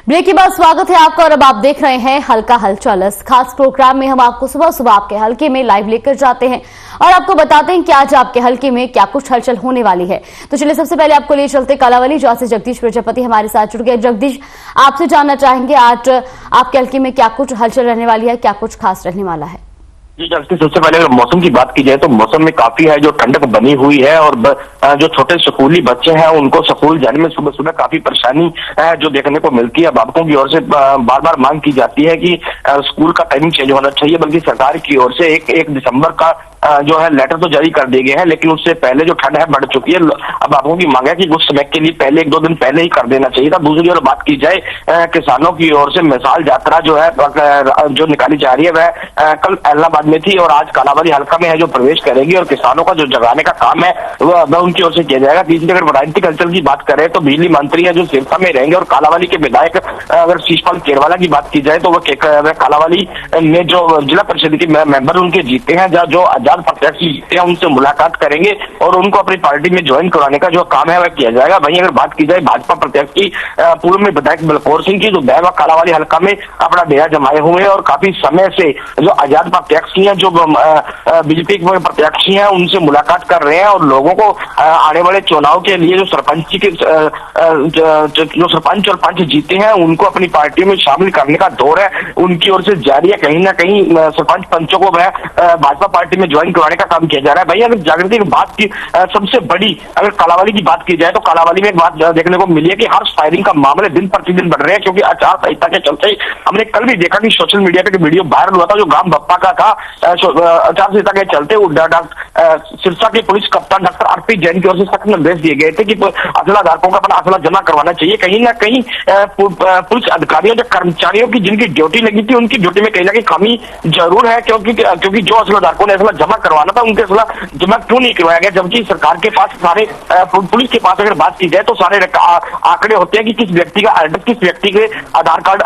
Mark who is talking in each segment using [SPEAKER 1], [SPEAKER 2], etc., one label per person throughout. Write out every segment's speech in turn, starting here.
[SPEAKER 1] Break के बाद स्वागत है आपका और अब आप देख रहे हैं हल्का हलचल। इस खास प्रोग्राम में हम आपको सुबह सुबह आपके हल्के में लाइव लेकर जाते हैं और आपको बताते हैं कि आज आपके हल्के में क्या कुछ हलचल होने वाली है। तो चलिए सबसे पहले आपको ले चलते कालावली, जहां से जगदीश प्रजापति हमारे साथ जुड़ गए। जगदीश, आपसे जानना चाहेंगे आज आपके हल्के में क्या कुछ हलचल रहने वाली है, क्या कुछ खास रहने वाला है?
[SPEAKER 2] जी जगदीश, सबसे पहले अगर मौसम की बात की जाए तो मौसम में काफी है जो ठंडक बनी हुई है और जो छोटे स्कूली बच्चे हैं उनको स्कूल जाने में सुबह सुबह काफी परेशानी जो देखने को मिलती है। अभिभावकों की ओर से बार बार मांग की जाती है कि स्कूल का टाइमिंग चेंज होना चाहिए, बल्कि सरकार की ओर से एक दिसंबर का जो है लेटर तो जारी कर दिए गए हैं, लेकिन उससे पहले जो ठंड है बढ़ चुकी है। अब आपको की मांग है कि कुछ समय के लिए पहले 1-2 दिन पहले ही कर देना चाहिए था। दूसरी ओर बात की जाए किसानों की ओर से मिसाल यात्रा जो है जो निकाली जा रही है वह कल इलाहाबाद में थी और आज कालावली हल्का में है जो प्रवेश करेगी और किसानों का जो जगाने का काम है वह उनकी ओर से किया जाएगा। तीसरी अगर राजनीतिक हलचल की बात करें तो बिजली मंत्री है जो सिरसा में रहेंगे और कालावली के विधायक अगर शीशपाल केरवाला की बात की जाए तो वह कालावली में जो जिला परिषद के मेंबर उनके जीते हैं, जो आजाद प्रत्याशी जीते हैं उनसे मुलाकात करेंगे और उनको अपनी पार्टी में ज्वाइन कराने का जो काम है वह किया जाएगा। वहीं अगर बात की जाए भाजपा प्रत्याशी पूर्व में विधायक बलकौर सिंह की, जो दैवा कालावली हल्का में अपना डेरा जमाए हुए हैं और काफी समय से जो आजाद प्रत्याशी हैं, जो बीजेपी के प्रत्याशी हैं, उनसे मुलाकात कर रहे हैं और लोगों को आने वाले चुनाव के लिए जो सरपंच और पंच जीते हैं उनको अपनी पार्टी में शामिल करने का दौर है उनकी ओर से जारी है। कहीं ना कहीं सरपंच पंचों को वह भाजपा पार्टी में ज्वाइन करवाने का काम किया जा रहा है। भाई अगर जागृति की बात की सबसे बड़ी अगर कालावली की बात की जाए तो कालावली में एक बात देखने को मिली है कि हर्ष फायरिंग का मामले दिन प्रतिदिन बढ़ रहे हैं, क्योंकि आचार संहिता के चलते हमने कल भी देखा कि सोशल मीडिया पे वीडियो वायरल हुआ था जो गांव बप्पा का था। आचार संहिता के चलते सिरसा के पुलिस कप्तान डॉक्टर आरपी जैन की ओर से सख्त निर्देश दिए गए थे कि असला धारकों का अपना असला जमा करवाना चाहिए। कहीं ना कहीं पुलिस अधिकारियों, जो कर्मचारियों की जिनकी ड्यूटी लगी थी उनकी ड्यूटी में कहीं ना कहीं कमी जरूर है, क्योंकि जो असला धारकों ने असला जमा करवाना था उनके असला जमा क्यों नहीं करवाया गया, जबकि सरकार के पास सारे पुलिस के पास अगर बात की जाए तो सारे आंकड़े होते हैं कि किस व्यक्ति का एड्रेस, किस व्यक्ति के आधार कार्ड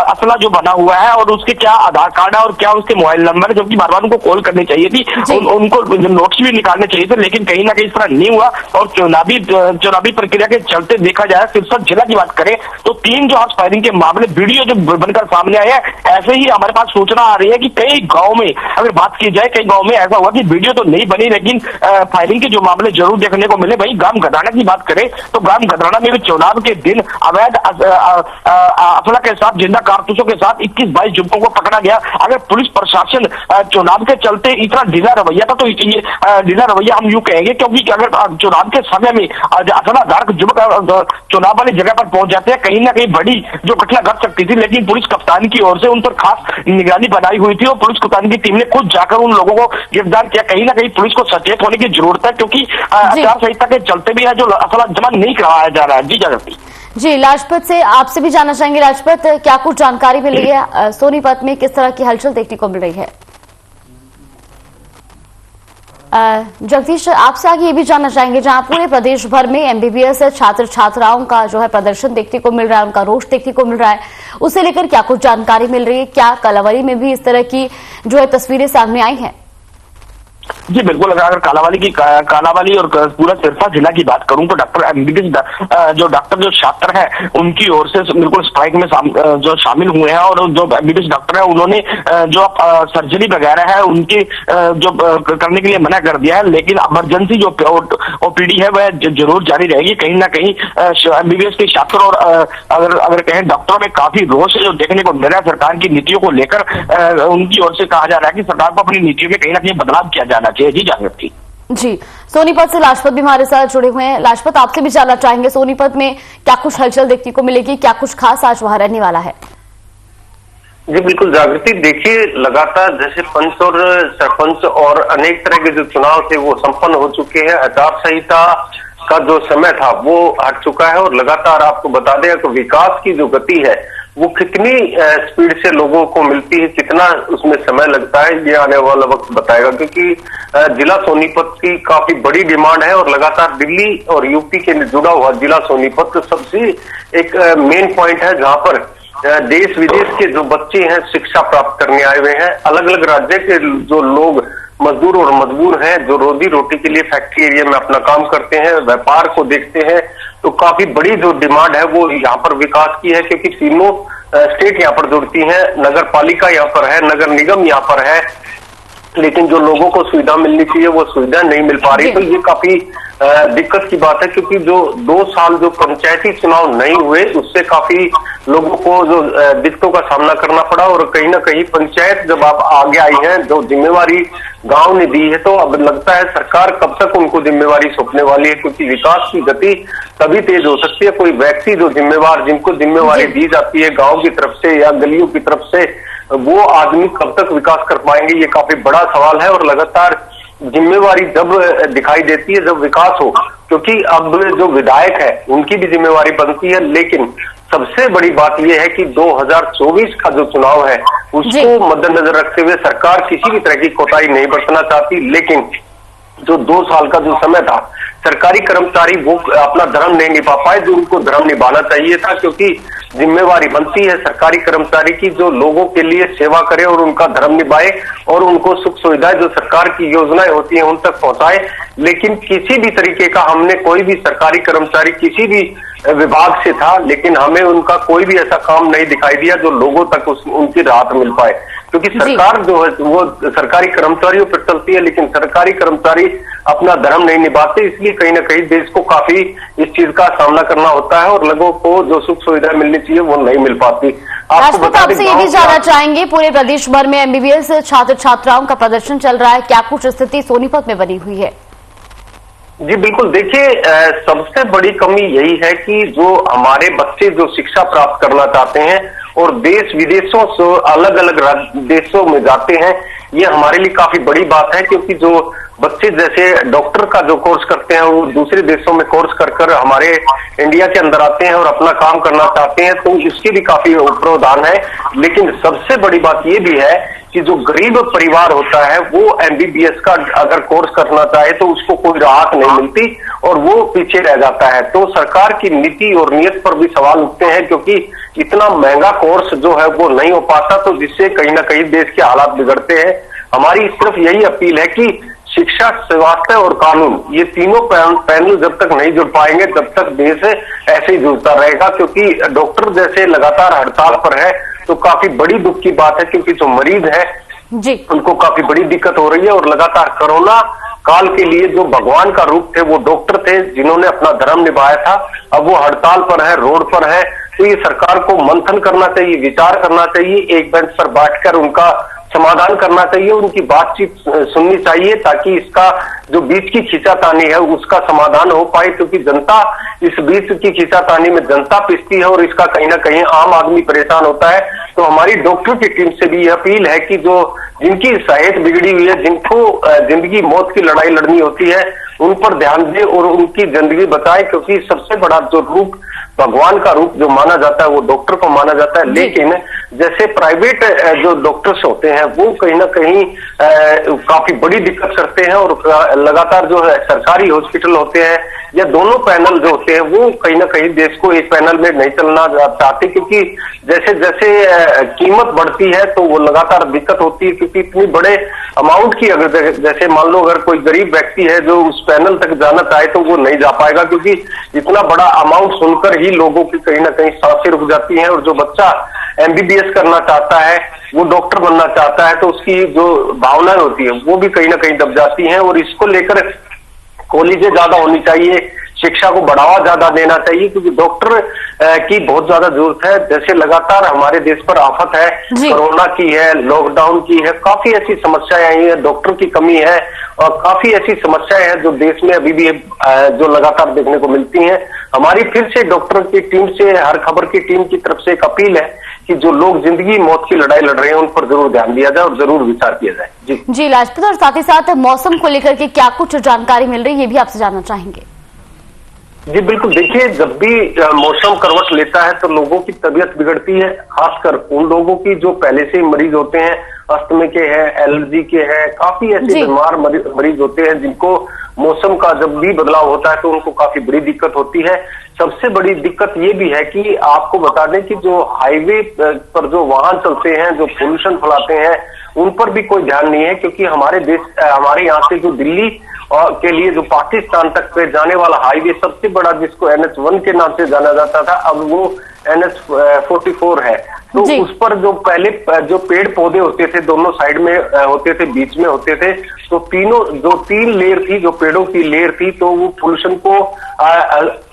[SPEAKER 2] असला जो बना हुआ है और उसके क्या आधार कार्ड है और क्या उसके मोबाइल नंबर है, जबकि बार बार उनको कॉल करनी चाहिए थी, उनको नोट्स भी निकालने चाहिए थे, लेकिन कहीं ना कहीं इस तरह नहीं हुआ। और चुनावी प्रक्रिया के चलते देखा जाए सिरसा जिला की बात करें तो 3 जो हर्ष फायरिंग के मामले वीडियो जो बनकर सामने आए हैं, ऐसे ही हमारे पास सूचना आ रही है कि कई गाँव में अगर बात की जाए कई गाँव में ऐसा हुआ कि वीडियो तो नहीं बनी लेकिन फायरिंग के जो मामले जरूर देखने को मिले। वहीं ग्राम गदराना की बात करें तो ग्राम गदराना में भी चुनाव के दिन अवैध असला के साथ, जिंदा कारतूसों के साथ 21-22 युवकों को पकड़ा गया। अगर पुलिस प्रशासन चुनाव के चलते इतना ढीला रवैया था तो ये ढीला रवैया हम यूं कहेंगे, क्योंकि अगर चुनाव के समय में असलाधारक युवक चुनाव वाली जगह पर पहुंच जाते हैं कहीं ना कहीं बड़ी जो घटना घट सकती थी, लेकिन पुलिस कप्तान की ओर से उन पर खास निगरानी बनाई हुई थी और पुलिस कप्तान की टीम ने खुद जाकर उन लोगों को गिरफ्तार किया। कहीं ना कहीं पुलिस को सचेत होने की जरूरत है, क्योंकि आचार संहिता के चलते भी है जो असला जमा नहीं कराया जा रहा है। जी जागृति
[SPEAKER 1] जी, लाजपत से आपसे भी जानना चाहेंगे। लाजपत, क्या कुछ जानकारी मिल रही है सोनीपत में, किस तरह की हलचल देखने को मिल रही है? जगदीश, आपसे आगे ये भी जानना चाहेंगे, जहां पूरे प्रदेश भर में एमबीबीएस छात्र छात्राओं का जो है प्रदर्शन देखने को मिल रहा है, उनका रोष देखने को मिल रहा है, उसे लेकर क्या कुछ जानकारी मिल रही है? क्या कालावली में भी इस तरह की जो है तस्वीरें सामने आई हैं?
[SPEAKER 2] जी बिल्कुल, अगर कालावली और पूरा सिरसा जिला की बात करूं तो डॉक्टर एमबीबीएस जो छात्र हैं उनकी ओर से बिल्कुल स्ट्राइक में जो शामिल हुए हैं और जो एमबीबीएस डॉक्टर है उन्होंने जो सर्जरी वगैरह है उनकी जो करने के लिए मना कर दिया है, लेकिन इमरजेंसी जो ओपीडी है वह जरूर जारी रहेगी। कहीं ना कहीं एमबीबीएस के छात्र और अगर कहें डॉक्टरों में काफी रोष है जो देखने को मिल रहा है सरकार की नीतियों को लेकर। उनकी ओर से कहा जा रहा है कि सरकार को अपनी नीतियों में कहीं ना कहीं बदलाव किया जाना चाहिए। जी जागृति
[SPEAKER 1] जी, सोनीपत से लाजपत भी हमारे साथ जुड़े हुए हैं। लाजपत, आपसे भी जानना चाहेंगे सोनीपत में क्या कुछ हलचल देखने को मिलेगी, क्या कुछ खास आज वहां रहने वाला है?
[SPEAKER 3] जी बिल्कुल जागृति, देखिए लगातार जैसे पंच और सरपंच और अनेक तरह के जो चुनाव थे वो संपन्न हो चुके हैं। आचार संहिता का जो समय था वो हट चुका है और लगातार आपको बता दें तो विकास की जो गति है वो कितनी स्पीड से लोगों को मिलती है, कितना उसमें समय लगता है, ये आने वाला वक्त बताएगा। क्योंकि जिला सोनीपत की काफी बड़ी डिमांड है और लगातार दिल्ली और यूपी के जुड़ा हुआ जिला सोनीपत सबसे एक मेन पॉइंट है जहां पर देश विदेश के जो बच्चे हैं शिक्षा प्राप्त करने आए हुए हैं। अलग अलग राज्य के जो लोग मजदूर और मजबूर हैं जो रोजी रोटी के लिए फैक्ट्री एरिया में अपना काम करते हैं, व्यापार को देखते हैं, तो काफी बड़ी जो डिमांड है वो यहाँ पर विकास की है, क्योंकि तीनों स्टेट यहाँ पर जुड़ती हैं, नगर पालिका यहाँ पर है, नगर निगम यहाँ पर है, लेकिन जो लोगों को सुविधा मिलनी चाहिए वो सुविधा नहीं मिल पा रही। तो ये काफी दिक्कत की बात है, क्योंकि जो 2 साल जो पंचायती चुनाव नहीं हुए उससे काफी लोगों को जो दिक्कतों का सामना करना पड़ा, और कहीं ना कहीं पंचायत जब आप आगे आई है, जो जिम्मेवारी गांव ने दी है, तो अब लगता है सरकार कब तक उनको जिम्मेवारी सौंपने वाली है, क्योंकि विकास की गति तभी तेज हो सकती है कोई व्यक्ति जो जिम्मेवार, जिनको जिम्मेवारी दी जाती है गांव की तरफ से या गलियों की तरफ से, वो आदमी कब तक विकास कर पाएंगे, ये काफी बड़ा सवाल है। और लगातार जिम्मेवारी जब दिखाई देती है जब विकास हो, क्योंकि अब जो विधायक है उनकी भी जिम्मेवारी बनती है, लेकिन सबसे बड़ी बात यह है कि 2024 का जो चुनाव है उसको मद्देनजर रखते हुए सरकार किसी भी तरह की कोताही नहीं बरतना चाहती, लेकिन जो 2 साल का जो समय था, सरकारी कर्मचारी वो अपना धर्म नहीं निभा पाए जो उनको धर्म निभाना चाहिए था, क्योंकि जिम्मेवारी बनती है सरकारी कर्मचारी की जो लोगों के लिए सेवा करे और उनका धर्म निभाए और उनको सुख सुविधाएं जो सरकार की योजनाएं होती हैं उन तक पहुंचाए। लेकिन किसी भी तरीके का हमने कोई भी सरकारी कर्मचारी किसी भी विभाग से था, लेकिन हमें उनका कोई भी ऐसा काम नहीं दिखाई दिया जो लोगों तक उनकी राहत मिल पाए, क्योंकि सरकार जो है वो सरकारी कर्मचारियों पर चलती है, लेकिन सरकारी कर्मचारी अपना धर्म नहीं निभाते, इसलिए कहीं ना कहीं देश को काफी इस चीज का सामना करना होता है और लोगों को जो सुख सुविधा मिलनी चाहिए वो नहीं मिल पाती।
[SPEAKER 1] आपसे ये भी जानना चाहेंगे, पूरे प्रदेश भर में एमबीबीएस छात्र छात्राओं का प्रदर्शन चल रहा है, क्या कुछ स्थिति सोनीपत में बनी हुई है?
[SPEAKER 3] जी बिल्कुल, देखिए सबसे बड़ी कमी यही है कि जो हमारे बच्चे जो शिक्षा प्राप्त करना चाहते हैं और देश विदेशों से अलग अलग देशों में जाते हैं, ये हमारे लिए काफी बड़ी बात है, क्योंकि जो बच्चे जैसे डॉक्टर का जो कोर्स करते हैं वो दूसरे देशों में कोर्स कर हमारे इंडिया के अंदर आते हैं और अपना काम करना चाहते हैं, तो इसकी भी काफी प्रावधान है। लेकिन सबसे बड़ी बात ये भी है कि जो गरीब परिवार होता है वो एमबीबीएस का अगर कोर्स करना चाहे तो उसको कोई राहत नहीं मिलती और वो पीछे रह जाता है। तो सरकार की नीति और नीयत पर भी सवाल उठते हैं, क्योंकि इतना महंगा कोर्स जो है वो नहीं हो पाता, तो जिससे कहीं ना कहीं देश के हालात बिगड़ते हैं। हमारी सिर्फ यही अपील है कि शिक्षा, स्वास्थ्य और कानून, ये तीनों पैनल जब तक नहीं जुड़ पाएंगे तब तक देश ऐसे ही जूझता रहेगा, क्योंकि डॉक्टर जैसे लगातार हड़ताल पर है तो काफी बड़ी दुख की बात है, क्योंकि जो मरीज है
[SPEAKER 1] जी
[SPEAKER 3] उनको काफी बड़ी दिक्कत हो रही है। और लगातार कोरोना काल के लिए जो भगवान का रूप थे वो डॉक्टर थे जिन्होंने अपना धर्म निभाया था, अब वो हड़ताल पर है, रोड पर है। तो ये सरकार को मंथन करना चाहिए, विचार करना चाहिए, एक बेंच पर बैठकर उनका समाधान करना चाहिए, उनकी बातचीत सुननी चाहिए, ताकि इसका जो बीच की खींचातानी है उसका समाधान हो पाए, क्योंकि जनता इस बीच की खींचातानी में जनता पिसती है और इसका कहीं ना कहीं आम आदमी परेशान होता है। तो हमारी डॉक्टर की टीम से भी यह अपील है कि जो जिनकी सेहत बिगड़ी हुई है, जिनको जिंदगी मौत की लड़ाई लड़नी होती है, उन पर ध्यान दे और उनकी जिंदगी बचाए, क्योंकि सबसे बड़ा जो रूप भगवान का रूप जो माना जाता है वो डॉक्टर को माना जाता है। लेकिन जैसे प्राइवेट जो डॉक्टर्स होते हैं वो कहीं ना कहीं काफी बड़ी दिक्कत करते हैं और लगातार जो है सरकारी हॉस्पिटल होते हैं या दोनों पैनल जो होते हैं वो कहीं ना कहीं देश को एक पैनल में नहीं चलना चाहते, क्योंकि जैसे जैसे कीमत बढ़ती है तो वो लगातार दिक्कत होती है, क्योंकि इतनी बड़े अमाउंट की अगर जैसे मान लो अगर कोई गरीब व्यक्ति है जो उस पैनल तक जाना चाहे तो वो नहीं जा पाएगा, क्योंकि इतना बड़ा अमाउंट सुनकर ही लोगों की कहीं ना कहीं सांसें रुक जाती हैं। और जो बच्चा एमबीबीएस करना चाहता है, वो डॉक्टर बनना चाहता है, तो उसकी जो भावनाएं होती है वो भी कहीं ना कहीं दब जाती हैं। और इसको लेकर कॉलेजें ज्यादा होनी चाहिए, शिक्षा को बढ़ावा ज्यादा देना चाहिए, क्योंकि डॉक्टर की बहुत ज्यादा जरूरत है। जैसे लगातार हमारे देश पर आफत है, कोरोना की है, लॉकडाउन की है, काफी ऐसी समस्याएं आई हैं, डॉक्टर की कमी है और काफी ऐसी समस्याएं हैं जो देश में अभी भी जो लगातार देखने को मिलती हैं। हमारी फिर से डॉक्टर की टीम से, हर खबर की टीम की तरफ से एक अपील है कि जो लोग जिंदगी मौत की लड़ाई लड़ रहे हैं उन पर जरूर ध्यान दिया जाए और जरूर विचार किया जाए।
[SPEAKER 1] जी लाजपत, और साथ ही साथ मौसम को लेकर के क्या कुछ जानकारी मिल रही है ये भी आपसे जानना चाहेंगे।
[SPEAKER 3] जी बिल्कुल, देखिए जब भी मौसम करवट लेता है तो लोगों की तबीयत बिगड़ती है, खासकर उन लोगों की जो पहले से मरीज होते हैं, अस्थमा के हैं, एलर्जी के हैं, काफी ऐसे बीमार मरीज होते हैं जिनको मौसम का जब भी बदलाव होता है तो उनको काफी बड़ी दिक्कत होती है। सबसे बड़ी दिक्कत ये भी है कि आपको बता दें कि जो हाईवे पर जो वाहन चलते हैं, जो पोल्यूशन फैलाते हैं, उन पर भी कोई ध्यान नहीं है, क्योंकि हमारे यहाँ से जो दिल्ली के लिए जो पाकिस्तान तक पे जाने वाला हाईवे सबसे बड़ा, जिसको NH1 के नाम से जाना जाता था, अब वो NH44 है। तो उस पर जो पहले जो पेड़ पौधे होते थे दोनों साइड में होते थे, बीच में होते थे, तो तीन लेयर थी, जो पेड़ों की लेयर थी, तो वो पोल्यूशन को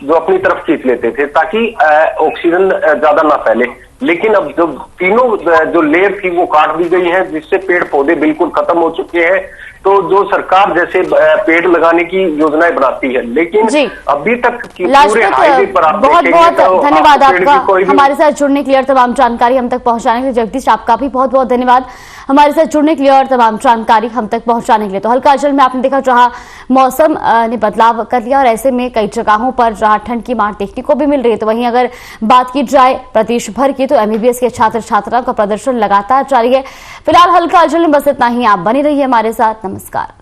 [SPEAKER 3] जो अपनी तरफ खींच लेते थे ताकि ऑक्सीजन ज्यादा ना फैले। लेकिन अब जो तीनों जो लेयर थी वो काट दी गई है, जिससे पेड़ पौधे बिल्कुल खत्म हो चुके हैं। तो जो सरकार जैसे पेड़ लगाने की योजनाएं बनाती है, लेकिन अभी तक पूरे हाईवे पर आप
[SPEAKER 1] बहुत बहुत धन्यवाद आपका हमारे साथ जुड़ने के लिए और तमाम जानकारी हम तक पहुंचाने के लिए। जगदीश, आपका भी बहुत बहुत धन्यवाद हमारे साथ जुड़ने के लिए और तमाम जानकारी हम तक पहुंचाने के लिए। तो हल्का अंचल में आपने देखा जहां मौसम ने बदलाव कर लिया और ऐसे में कई जगहों पर जहां ठंड की मार देखने को भी मिल रही है। तो वहीं अगर बात की जाए प्रदेश भर की, तो MBBS के छात्र छात्राओं का प्रदर्शन लगातार जारी है। फिलहाल हल्का अंचल में बस इतना ही। आप बने रहिए हमारे साथ। नमस्कार।